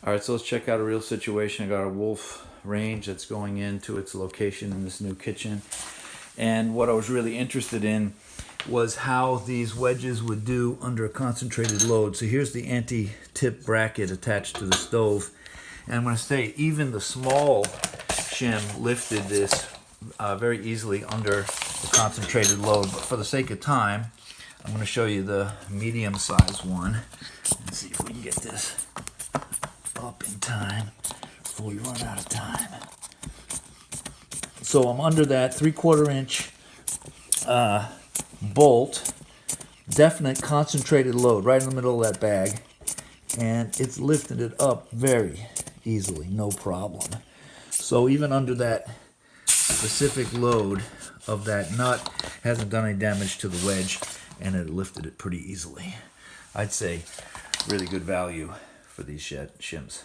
All right, so let's check out a real situation. I got a wolf range that's going into its location in this new kitchen. And what I was really interested in was how these wedges would do under a concentrated load. So here's the anti-tip bracket attached to the stove. And I'm going to say even the small Shim lifted this very easily under the concentrated load. But for the sake of time, I'm going to show you the medium-sized one. Let's see if we can get this up in time before we run out of time. So I'm under that 3/4 inch bolt, definite concentrated load right in the middle of that bag, and it's lifted it up very easily, no problem. So even under that specific load of that nut, hasn't done any damage to the wedge, and it lifted it pretty easily. I'd say really good value for these shims.